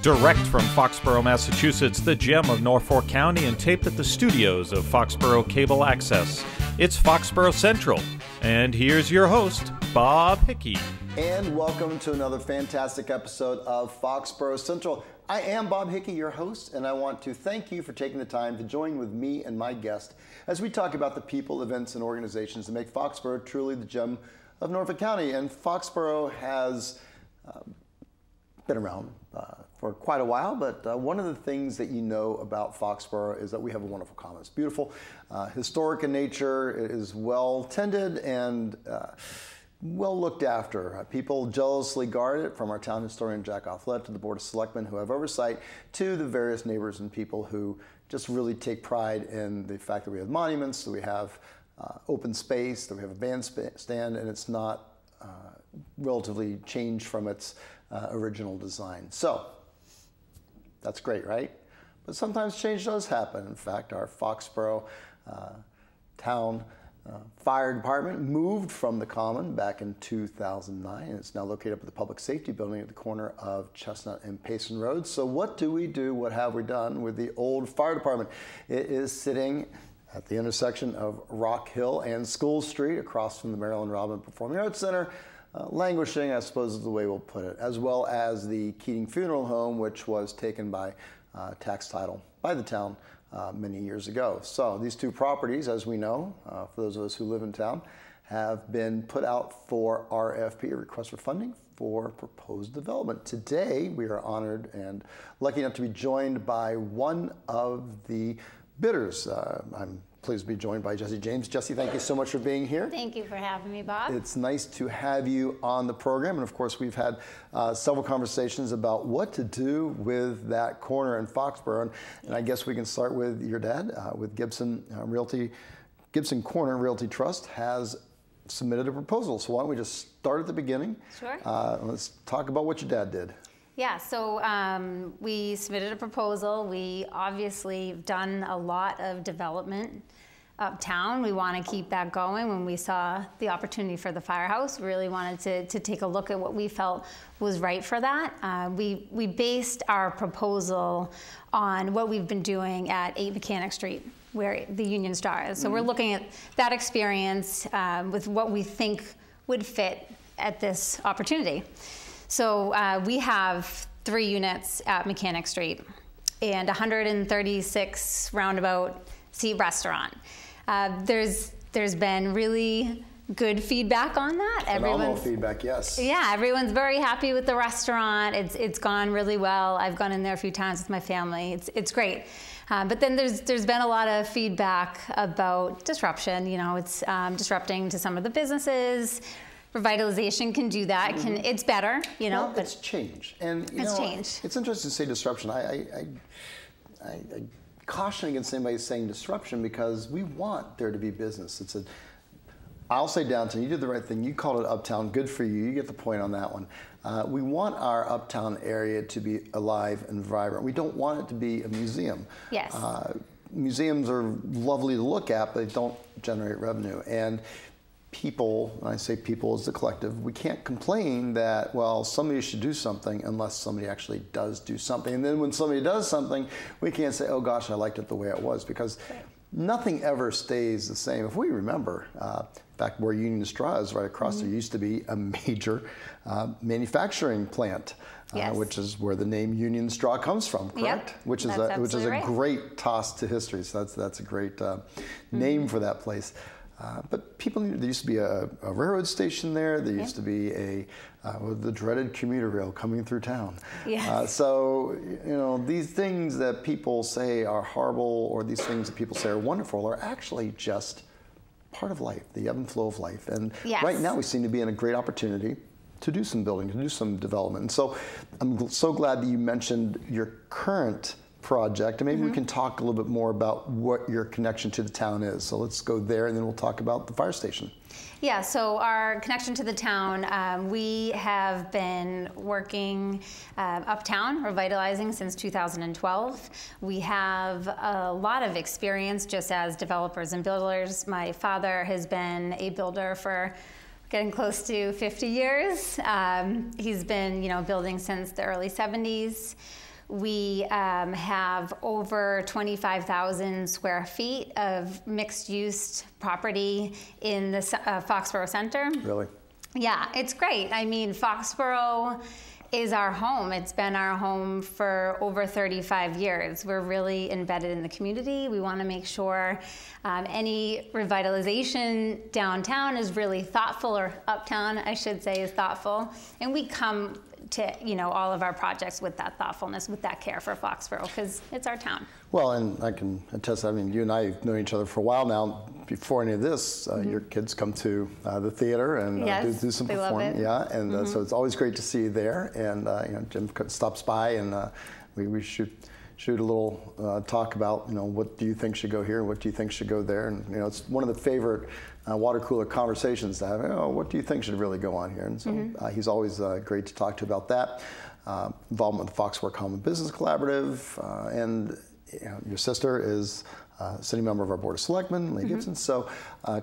Direct from Foxborough, Massachusetts, the gem of Norfolk County, and taped at the studios of Foxborough Cable Access. It's Foxborough Central. And here's your host, Bob Hickey. And welcome to another fantastic episode of Foxborough Central. I am Bob Hickey, your host, and I want to thank you for taking the time to join with me and my guest as we talk about the people, events, and organizations that make Foxborough truly the gem of Norfolk County. And Foxborough has been around for quite a while, but one of the things that you know about Foxborough is that we have a wonderful common. It's beautiful, historic in nature, it is well tended and well looked after. People jealously guard it, from our town historian Jack Offlet to the Board of Selectmen who have oversight, to the various neighbors and people who just really take pride in the fact that we have monuments, that we have open space, that we have a bandstand, and it's not relatively changed from its original design. So that's great, right? But sometimes change does happen. In fact, our Foxborough town fire department moved from the Common back in 2009, and it's now located up at the Public Safety Building at the corner of Chestnut and Payson Road. So what do we do? What have we done with the old fire department? It is sitting at the intersection of Rock Hill and School Street, across from the Marilyn Robin Performing Arts Center, languishing, I suppose is the way we'll put it, as well as the Keating Funeral Home, which was taken by tax title by the town many years ago. So these two properties, as we know, for those of us who live in town, have been put out for RFP, a request for funding, for proposed development. Today, we are honored and lucky enough to be joined by one of the bidders. I'm pleased to be joined by Jesse James. Jesse, thank you so much for being here. Thank you for having me, Bob. It's nice to have you on the program. And of course, we've had several conversations about what to do with that corner in Foxborough. And I guess we can start with your dad, with GIbson Realty. GIbson Corner Realty Trust has submitted a proposal. So why don't we just start at the beginning? Sure. Let's talk about what your dad did. Yeah, so we submitted a proposal. We obviously have done a lot of development uptown. We want to keep that going. When we saw the opportunity for the firehouse, we really wanted to take a look at what we felt was right for that. We based our proposal on what we've been doing at 8 Mechanic Street, where the Union Star is. So we're looking at that experience with what we think would fit at this opportunity. So we have 3 units at Mechanic Street and 136 roundabout seat restaurant. There's been really good feedback on that. Phenomenal feedback, yes. Yeah, everyone's very happy with the restaurant. It's gone really well. I've gone in there a few times with my family. It's great. But then there's been a lot of feedback about disruption. You know, it's disrupting to some of the businesses. Revitalization can do that. It's better, you know. Well, it's change, and it's change. It's interesting to say disruption. I caution against anybody saying disruption, because we want there to be business. I'll say downtown. You did the right thing. You called it uptown. Good for you. You get the point on that one. We want our uptown area to be alive and vibrant. We don't want it to be a museum. Yes. Museums are lovely to look at, but they don't generate revenue. And people, and I say people as the collective, we can't complain that, well, somebody should do something unless somebody actually does do something. And then when somebody does something, we can't say, oh gosh, I liked it the way it was, because nothing ever stays the same. If we remember, back where Union Straw is, right across there used to be a major manufacturing plant, yes. Which is where the name Union Straw comes from, correct? Yep. Which is a great toss to history. So that's a great name for that place. But there used to be a railroad station there. There used to be the dreaded commuter rail coming through town. Yes. So, you know, these things that people say are horrible, or these things that people say are wonderful, are actually just part of life, the ebb and flow of life. And yes. Right now we seem to be in a great opportunity to do some building, to do some development. And so I'm so glad that you mentioned your current project, and maybe we can talk a little bit more about what your connection to the town is. So let's go there, and then we'll talk about the fire station. Yeah, so our connection to the town, we have been working uptown, revitalizing since 2012. We have a lot of experience just as developers and builders. My father has been a builder for getting close to 50 years. He's been, building since the early 70s. We have over 25,000 square feet of mixed-use property in the Foxborough Center. Really? Yeah, it's great. I mean, Foxborough is our home. It's been our home for over 35 years. We're really embedded in the community. We want to make sure any revitalization downtown is really thoughtful, or uptown, I should say, is thoughtful. And we come to all of our projects with that thoughtfulness, with that care for Foxborough, because it's our town. Well, and I can attest, I mean, you and I have known each other for a while now. Before any of this, your kids come to the theater and yes, do some they performing. love it. Yeah, and so it's always great to see you there. And Jim stops by, and we shoot a little talk about what do you think should go here, what do you think should go there, and it's one of the favorite water cooler conversations to have. What do you think should really go on here? And so he's always great to talk to about that. Involvement with the Foxborough Common Business Collaborative, and your sister is a sitting member of our Board of Selectmen, GIbson. So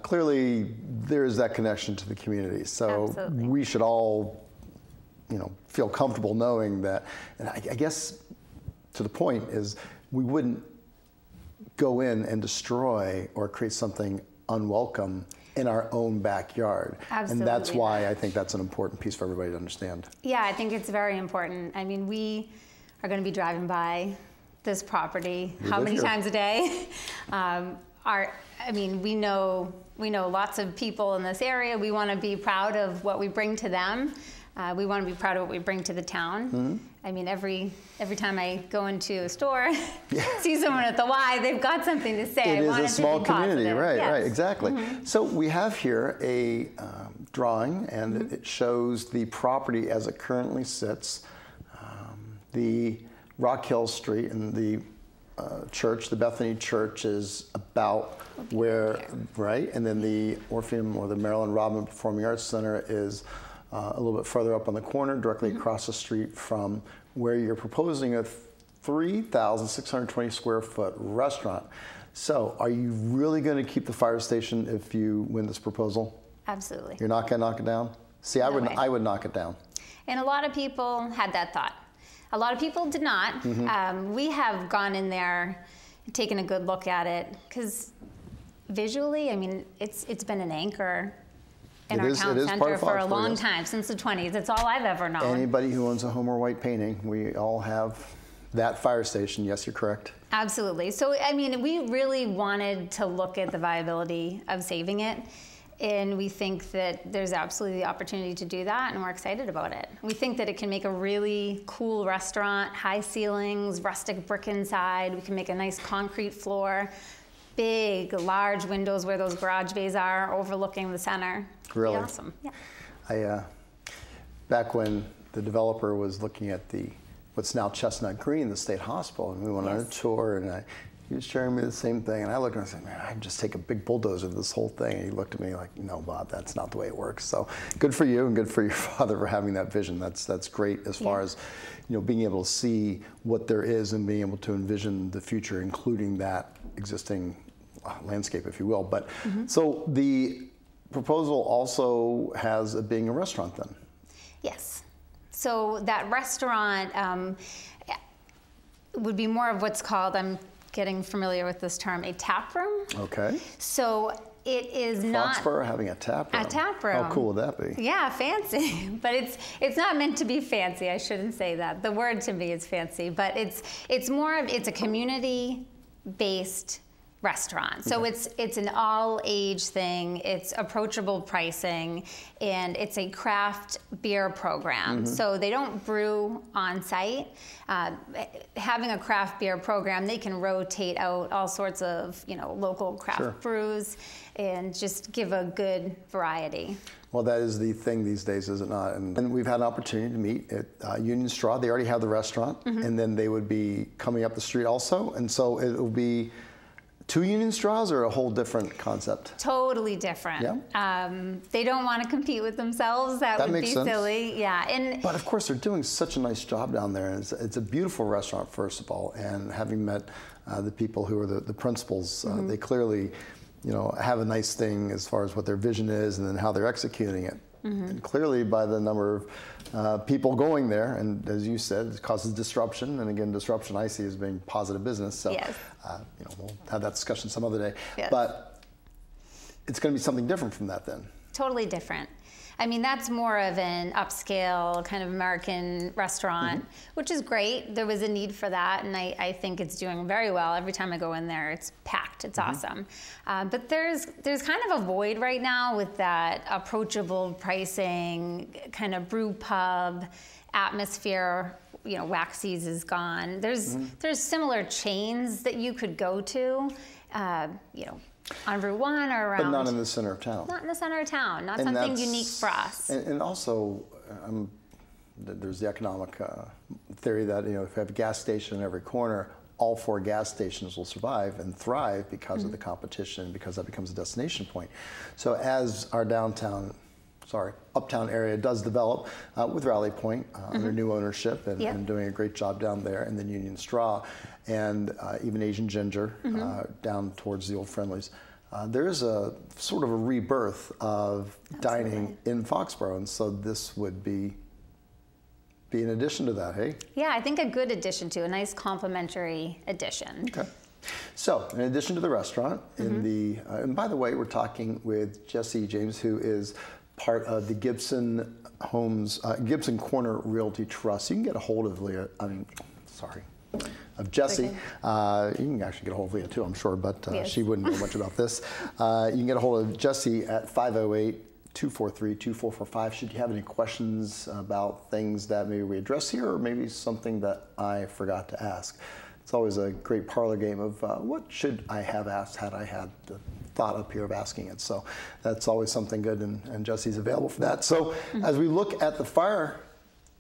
clearly there is that connection to the community. So absolutely. We should all feel comfortable knowing that, and I guess to the point is we wouldn't go in and destroy or create something unwelcome in our own backyard. Absolutely. And that's why I think that's an important piece for everybody to understand. Yeah, I think it's very important. I mean, we are going to be driving by this property how many times a day? We know lots of people in this area. We want to be proud of what we bring to them. We want to be proud of what we bring to the town. Mm-hmm. I mean, every time I go into a store, see someone at the Y, they've got something to say. It is a small community, right? Yes. Right, exactly. Mm-hmm. So we have here a drawing, and it shows the property as it currently sits. The Rock Hill Street and the church, the Bethany Church, is about where, right? And then the Orpheum, or the Marilyn Rodman Performing Arts Center, is a little bit further up on the corner, directly across the street from where you're proposing a 3,620 square foot restaurant. So are you really going to keep the fire station if you win this proposal? Absolutely. You're not going to knock it down? See, I would knock it down. And a lot of people had that thought. A lot of people did not. Mm-hmm. We have gone in there, taken a good look at it, because visually, I mean, it's been an anchor in our town center for a long time, since the 20s. It's all I've ever known. Anybody who owns a Homer White painting, we all have that fire station. Yes, you're correct. Absolutely. So, I mean, we really wanted to look at the viability of saving it. And we think that there's absolutely the opportunity to do that, and we're excited about it. We think that it can make a really cool restaurant, high ceilings, rustic brick inside. We can make a nice concrete floor, big, large windows where those garage bays are, overlooking the center. Really? It'd be awesome. Yeah. Back when the developer was looking at what's now Chestnut Green, the state hospital, and we went on a tour, and he was sharing me the same thing, and I looked and I said, man, I'd just take a big bulldozer to this whole thing. And he looked at me like, no, Bob, that's not the way it works. So good for you, and good for your father for having that vision. That's great as far as being able to see what there is and being able to envision the future, including that existing landscape, if you will. But so the proposal also has it being a restaurant then? Yes. So that restaurant would be more of what's called, I'm getting familiar with this term, a tap room. Okay. So it is not Foxborough having a tap room. A tap room. How cool would that be? Yeah, fancy. But it's not meant to be fancy. I shouldn't say that. The word to me is fancy, but it's a community-based restaurant. So it's an all-age thing. It's approachable pricing, and it's a craft beer program. So they don't brew on site. Having a craft beer program, they can rotate out all sorts of local craft brews and just give a good variety. Well, that is the thing these days, is it not? And we've had an opportunity to meet at Union Straw. They already have the restaurant, and then they would be coming up the street also. And so it will be 2 Union Straws, or a whole different concept? Totally different. Yeah. They don't want to compete with themselves. That would be silly. Yeah. But of course, they're doing such a nice job down there. And it's a beautiful restaurant, first of all. And having met the people who are the principals, they clearly, have a nice thing as far as what their vision is and then how they're executing it. And clearly by the number of people going there, and as you said, it causes disruption. And again, disruption I see as being positive business. So Yes. we'll have that discussion some other day. Yes. But it's going to be something different from that then. Totally different. I mean, that's more of an upscale kind of American restaurant, which is great. There was a need for that, and I think it's doing very well. Every time I go in there, it's packed. It's awesome. But there's kind of a void right now with that approachable pricing, kind of brew pub atmosphere. Waxy's is gone. There's similar chains that you could go to, on Route 1 or around. But not in the center of town. Not in the center of town. Not something unique for us. And also, there's the economic theory that if you have a gas station in every corner, all 4 gas stations will survive and thrive because of the competition, because that becomes a destination point. So as our uptown area does develop with Rally Point under new ownership and doing a great job down there, and then Union Straw, and even Asian Ginger down towards the old Friendlies. There is a sort of a rebirth of dining in Foxborough, and so this would be an addition to that, hey? Yeah, I think a good addition to, a nice complementary addition. Okay. So, in addition to the restaurant, and by the way, we're talking with Jesse James, who is part of the GIbson GIbson Corner Realty Trust. You can get a hold of Jesse. You can actually get a hold of Leah too, I'm sure, but she wouldn't know much about this. You can get a hold of Jesse at 508-243-2445. Should you have any questions about things that maybe we address here, or maybe something that I forgot to ask. It's always a great parlor game of what should I have asked had I had the thought up here of asking it. So that's always something good, and Jesse's available for that. So as we look at the fire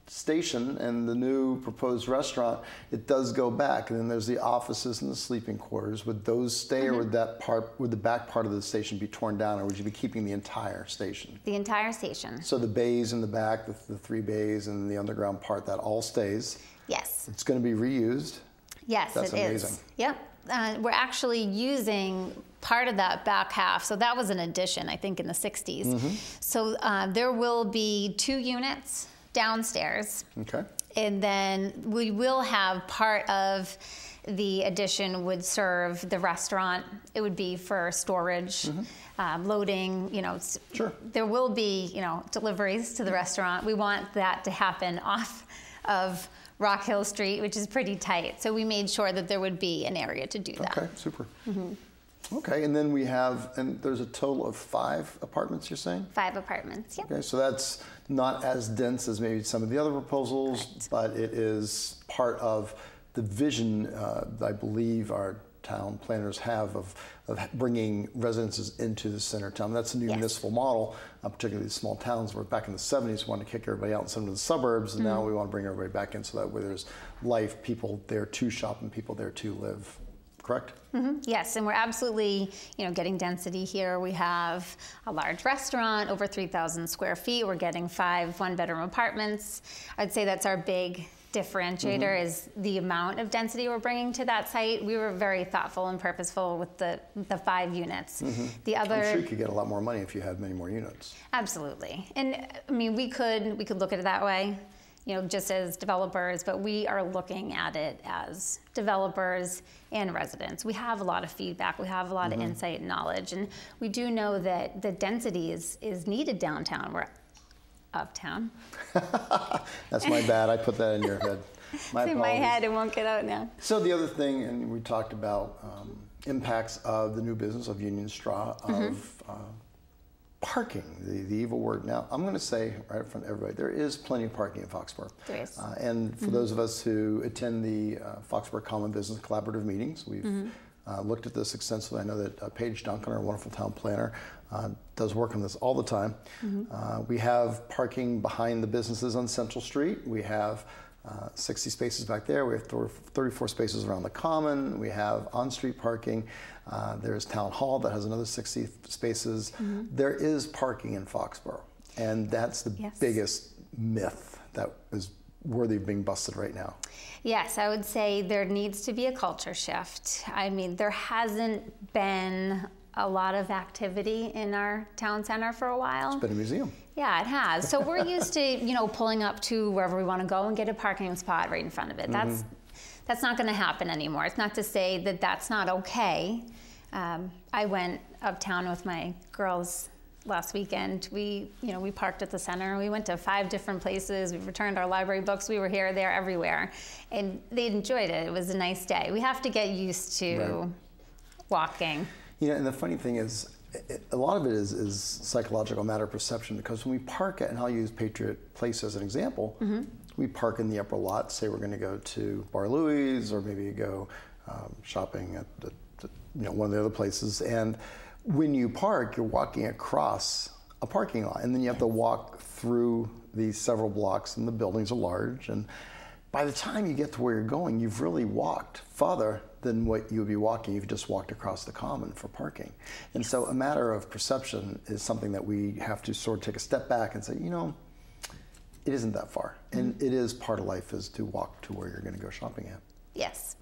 station and the new proposed restaurant, it does go back, and then there's the offices and the sleeping quarters. Would those stay, or would the back part of the station be torn down, or would you be keeping the entire station? The entire station. So the bays in the back, the 3 bays and the underground part, that all stays? Yes. It's going to be reused? Yes, That's amazing. Is. Yep. We're actually using part of that back half. So that was an addition, I think, in the 60s. So there will be 2 units downstairs. Okay. And then we will have part of the addition would serve the restaurant. It would be for storage, loading, Sure. There will be, deliveries to the restaurant. We want that to happen off of Rock Hill Street, which is pretty tight. So we made sure that there would be an area to do that. Okay, super. Okay, and then there's a total of 5 apartments, you're saying? 5 apartments, yeah. Okay, so that's not as dense as maybe some of the other proposals, but it is part of the vision I believe our town planners have of bringing residences into the center of town. That's a new municipal model, particularly these small towns where back in the 70s we wanted to kick everybody out in some of the suburbs, and now we want to bring everybody back in so that way there's life, people there to shop and people there to live. Correct? Yes, and we're absolutely, getting density here. We have a large restaurant, over 3,000 square feet. We're getting 5 one-bedroom apartments. I'd say that's our big differentiator is the amount of density we're bringing to that site. We were very thoughtful and purposeful with the 5 units. The other, I'm sure you could get a lot more money if you had many more units. Absolutely, and I mean we could look at it that way, just as developers, but we are looking at it as developers and residents. We have a lot of feedback. We have a lot of insight and knowledge, and we do know that the density is needed downtown. We're uptown. That's my bad. I put that in your head. It's in my head. It won't get out now. So the other thing, and we talked about impacts of the new business of Union Straw, of parking, the evil word. Now, I'm going to say right in front of everybody, there is plenty of parking in Foxborough. There is. And for those of us who attend the Foxborough Common Business Collaborative meetings, we've looked at this extensively. I know that Paige Duncan, our wonderful town planner, does work on this all the time. We have parking behind the businesses on Central Street. We have 60 spaces back there. We have 34 spaces around the Common. We have on-street parking. There's Town Hall that has another 60 spaces. There is parking in Foxborough, and that's the biggest myth that is worthy of being busted right now. Yes, I would say there needs to be a culture shift. I mean, there hasn't been a lot of activity in our town center for a while. It's been a museum. Yeah, it has. So we're used to, you know, pulling up to wherever we want to go and get a parking spot right in front of it. That's not going to happen anymore. It's not to say that that's not okay. I went uptown with my girls last weekend. We parked at the center. We went to 5 different places. We returned our library books. We were here, there, everywhere. And they enjoyed it. It was a nice day. We have to get used to walking. You know, and the funny thing is, a lot of it is psychological, matter of perception, because when we park at, and I'll use Patriot Place as an example, we park in the upper lot, say we're going to go to Bar Louie's, or maybe go shopping at one of the other places, and when you park, you're walking across a parking lot, and then you have to walk through these several blocks, and the buildings are large, and by the time you get to where you're going, you've really walked farther than what you would be walking if you just walked across the common for parking. And so a matter of perception is something that we have to sort of take a step back and say, you know, it isn't that far. And it is part of life, is to walk to where you're going to go shopping at. Yes.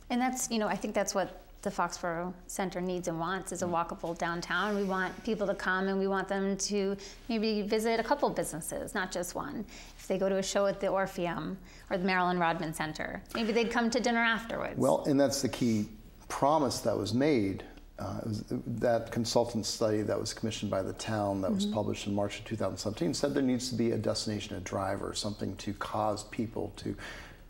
And that's, you know, I think that's what the Foxborough Center needs and wants, is a walkable downtown. We want people to come, and we want them to maybe visit a couple businesses, not just one. If they go to a show at the Orpheum or the Marilyn Rodman Center, maybe they'd come to dinner afterwards. Well, and that's the key promise that was made. It was that consultant study that was commissioned by the town, that was published in March of 2017, said there needs to be a destination, a driver, something to cause people to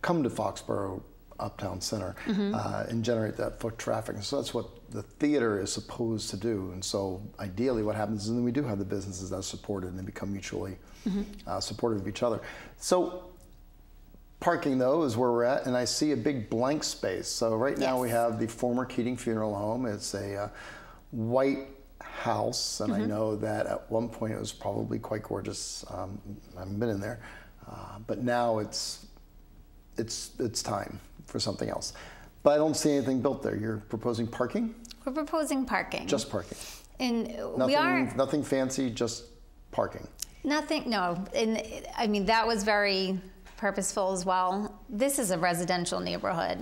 come to Foxborough Uptown Center and generate that foot traffic. And so that's what the theater is supposed to do. And so ideally what happens is then we do have the businesses that are supported, and they become mutually supportive of each other. So parking, though, is where we're at, and I see a big blank space. So right now we have the former Keating Funeral Home. It's a white house, and I know that at one point it was probably quite gorgeous. I haven't been in there, but now it's time for something else. But I don't see anything built there. You're proposing parking? We're proposing parking. Just parking. And nothing fancy, just parking. Nothing, no. And I mean, that was very purposeful as well. This is a residential neighborhood.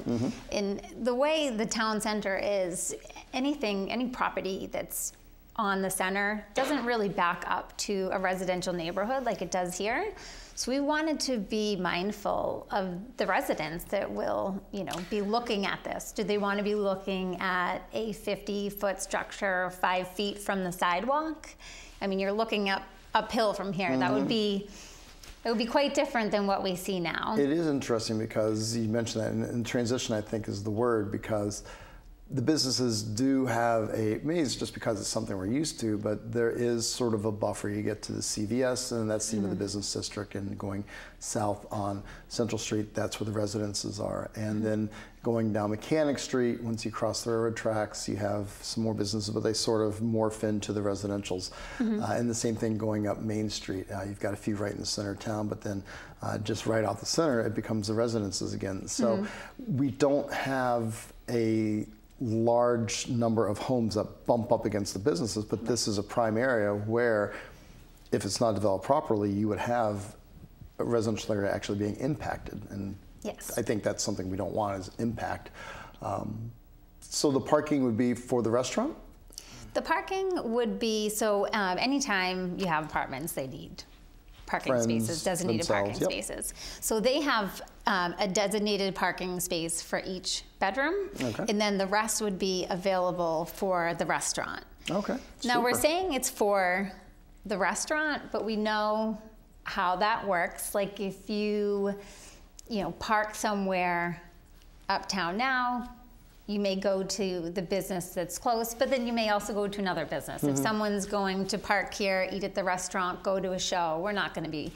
And the way the town center is, any property that's on the center doesn't really back up to a residential neighborhood like it does here. So we wanted to be mindful of the residents that will, you know, be looking at this. Do they want to be looking at a 50-foot structure 5 feet from the sidewalk? I mean, you're looking uphill from here. That would be quite different than what we see now. It is interesting because you mentioned that, and transition, I think, is the word, because the businesses do have maybe it's just because it's something we're used to, but there is sort of a buffer. You get to the CVS, and that's the end of the business district, and going south on Central Street, that's where the residences are. And then going down Mechanic Street, once you cross the railroad tracks, you have some more businesses, but they sort of morph into the residentials. And the same thing going up Main Street. You've got a few right in the center of town, but then just right off the center, it becomes the residences again. So we don't have a large number of homes that bump up against the businesses, but this is a prime area where, if it's not developed properly, you would have a residential area actually being impacted. And I think that's something we don't want, is impact. So the parking would be for the restaurant? The parking would be, so anytime you have apartments, they need parking spaces, designated parking spaces. So they have a designated parking space for each bedroom, and then the rest would be available for the restaurant. Now we're saying it's for the restaurant, but we know how that works. Like if you park somewhere uptown now, you may go to the business that's close, but then you may also go to another business. If someone's going to park here, eat at the restaurant, go to a show, we're not going to be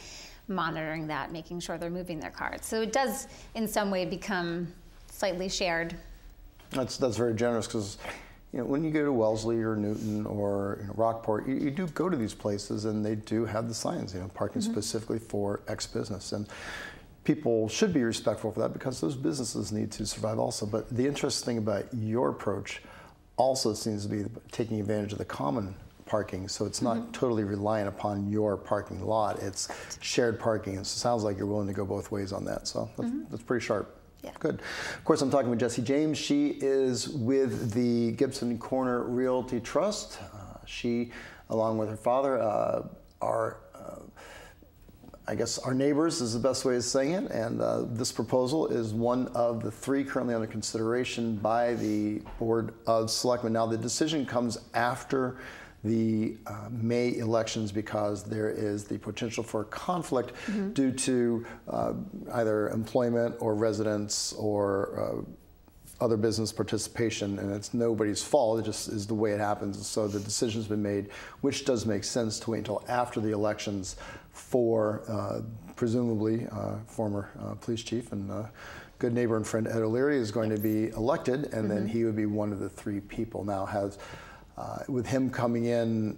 monitoring that, making sure they're moving their carts. So it does, in some way, become slightly shared. That's very generous, because when you go to Wellesley or Newton or Rockport, you do go to these places, and they do have the signs, parking specifically for X business. And people should be respectful for that, because those businesses need to survive also. But the interesting thing about your approach also seems to be taking advantage of the common parking, so it's not totally reliant upon your parking lot. It's shared parking, and so it sounds like you're willing to go both ways on that. So that's pretty sharp. Yeah. Good. Of course, I'm talking with Jessie James. She is with the GIbson Corner Realty Trust. She, along with her father, are I guess our neighbors is the best way of saying it, and this proposal is one of the 3 currently under consideration by the Board of Selectmen. Now, the decision comes after the May elections because there is the potential for conflict due to either employment or residence or other business participation, and it's nobody's fault. It just is the way it happens. And so the decision's been made, which does make sense to wait until after the elections for presumably former police chief and good neighbor and friend Ed O'Leary is going to be elected, and then he would be one of the 3 people. Now, with him coming in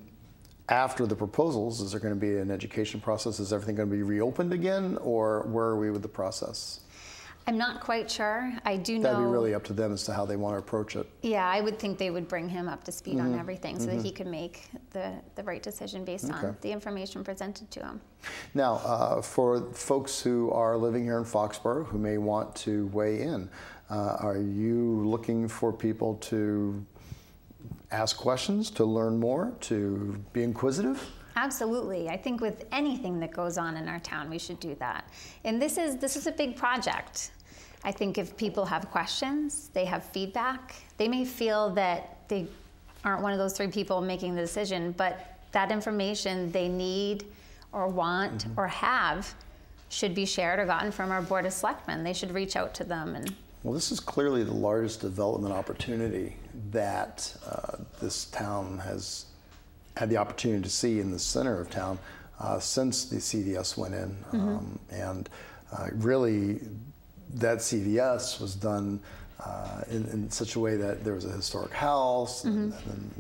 after the proposals, is there going to be an education process? Is everything going to be reopened again, or where are we with the process? I'm not quite sure. I do know. That'd be really up to them as to how they want to approach it. Yeah, I would think they would bring him up to speed on everything so that he could make the right decision based on the information presented to him. Now, for folks who are living here in Foxborough who may want to weigh in, are you looking for people to ask questions, to learn more, to be inquisitive? Absolutely. I think with anything that goes on in our town, we should do that. And this is a big project. I think if people have questions, they have feedback, they may feel that they aren't one of those 3 people making the decision, but that information they need or want or have should be shared or gotten from our Board of Selectmen. They should reach out to them. And well, this is clearly the largest development opportunity that this town has had the opportunity to see in the center of town since the CVS went in. And really, that CVS was done in such a way that there was a historic house, and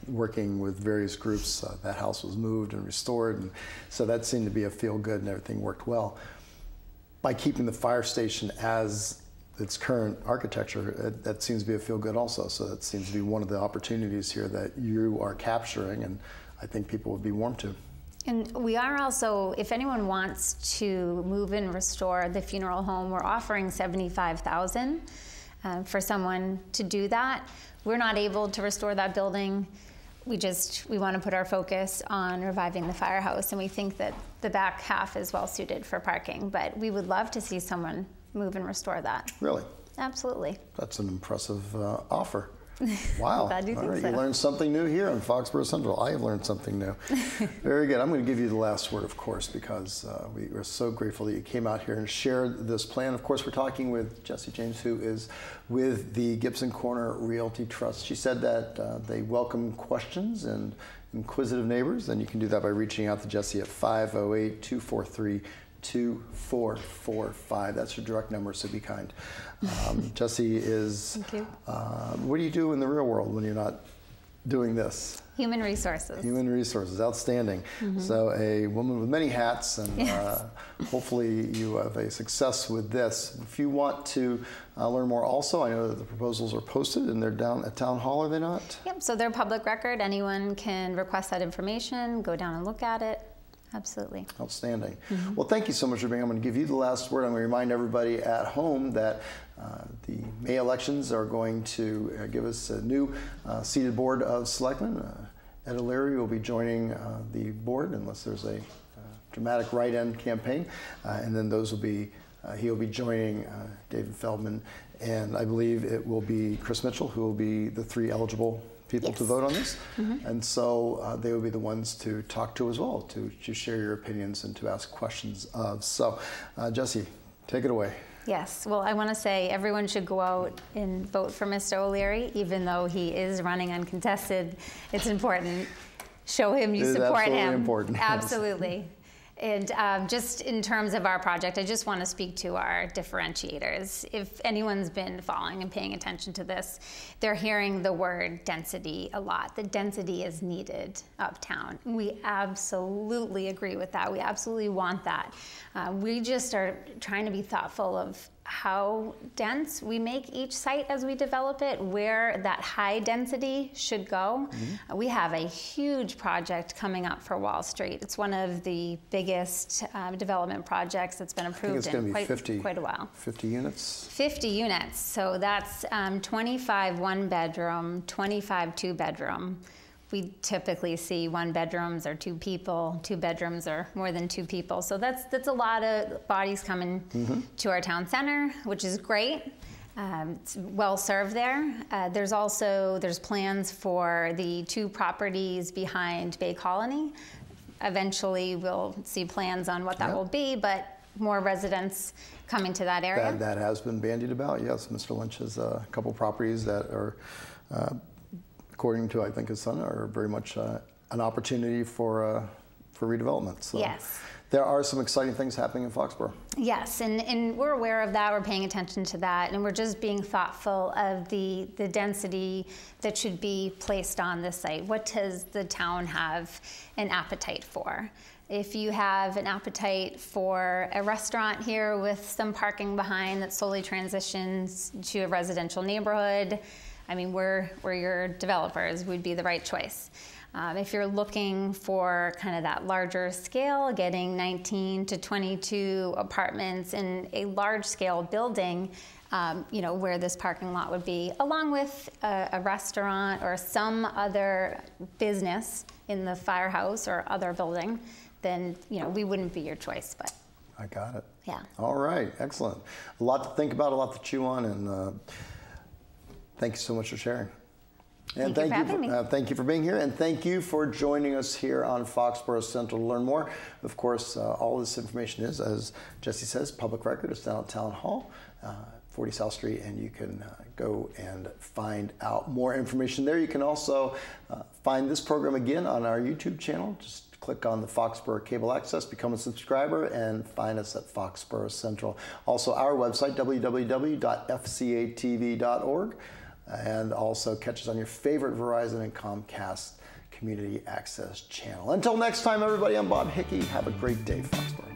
working with various groups, that house was moved and restored. And so that seemed to be a feel-good and everything worked well. By keeping the fire station as its current architecture, that seems to be a feel-good also. So that seems to be one of the opportunities here that you are capturing, and I think people would be warm to. And we are also, if anyone wants to move and restore the funeral home, we're offering $75,000 for someone to do that. We're not able to restore that building. We want to put our focus on reviving the firehouse, and we think that the back half is well suited for parking, but we would love to see someone move and restore that. Really? Absolutely. That's an impressive offer. Wow. Glad you think right. so. You learned something new here on Foxborough Central. I have learned something new. Very good. I'm going to give you the last word, of course, because we are so grateful that you came out here and shared this plan. Of course, we're talking with Jessie James, who is with the GIbson Corner Realty Trust. She said that they welcome questions and inquisitive neighbors, and you can do that by reaching out to Jessie at 508-243-2445. That's her direct number, so be kind. Jessie is, Thank you. What do you do in the real world when you're not doing this? Human resources. Human resources, outstanding. So a woman with many hats, and hopefully you have a success with this. If you want to learn more also, I know that the proposals are posted and they're down at Town Hall, are they not? Yep, so they're public record. Anyone can request that information, go down and look at it. Absolutely. Outstanding. Well, thank you so much for being. I'm going to give you the last word. I'm going to remind everybody at home that the May elections are going to give us a new seated Board of Selectmen. Ed O'Leary will be joining the board unless there's a dramatic write-in campaign, and then those will be he'll be joining David Feldman, and I believe it will be Chris Mitchell who will be the 3 eligible people to vote on this. And so they will be the ones to talk to as well, to share your opinions and to ask questions of. So Jessie, take it away. Yes, well, I want to say everyone should go out and vote for Mr. O'Leary, even though he is running uncontested. It's important. Show him you support him. Absolutely important. Absolutely. And just in terms of our project, I just want to speak to our differentiators. If anyone's been following and paying attention to this, they're hearing the word density a lot. The density is needed uptown. We absolutely agree with that. We absolutely want that. We just are trying to be thoughtful of how dense we make each site as we develop it, where that high density should go. We have a huge project coming up for Wall Street. It's one of the biggest development projects that's been approved in quite a while. 50 units? 50 units. So that's 25 one-bedroom, 25 two-bedroom. We typically see one bedrooms or two people, two bedrooms or more than two people. So that's a lot of bodies coming to our town center, which is great. It's well served there. There's plans for the two properties behind Bay Colony. Eventually we'll see plans on what that will be, but more residents coming to that area. That has been bandied about, yes. Mr. Lynch has a couple properties that are according to, I think, his son, are very much an opportunity for redevelopment. So yes. There are some exciting things happening in Foxborough. Yes, and we're aware of that, we're paying attention to that, and we're just being thoughtful of the density that should be placed on this site. What does the town have an appetite for? If you have an appetite for a restaurant here with some parking behind that slowly transitions to a residential neighborhood, I mean, we're your developers, would be the right choice. If you're looking for kind of that larger scale, getting 19 to 22 apartments in a large scale building, you know, where this parking lot would be, along with a restaurant or some other business in the firehouse or other building, then, you know, we wouldn't be your choice, but. I got it. Yeah. All right, excellent. A lot to think about, a lot to chew on, and thank you so much for sharing. And thank you for having me. Thank you for being here, and thank you for joining us here on Foxborough Central to learn more. Of course, all this information is, as Jesse says, public record. It's down at Town Hall, 40 South Street, and you can go and find out more information there. You can also find this program again on our YouTube channel. Just click on the Foxborough Cable Access, become a subscriber, and find us at Foxborough Central. Also, our website, www.fcatv.org. And also catch us on your favorite Verizon and Comcast community access channel. Until next time, everybody, I'm Bob Hickey. Have a great day, Foxborough.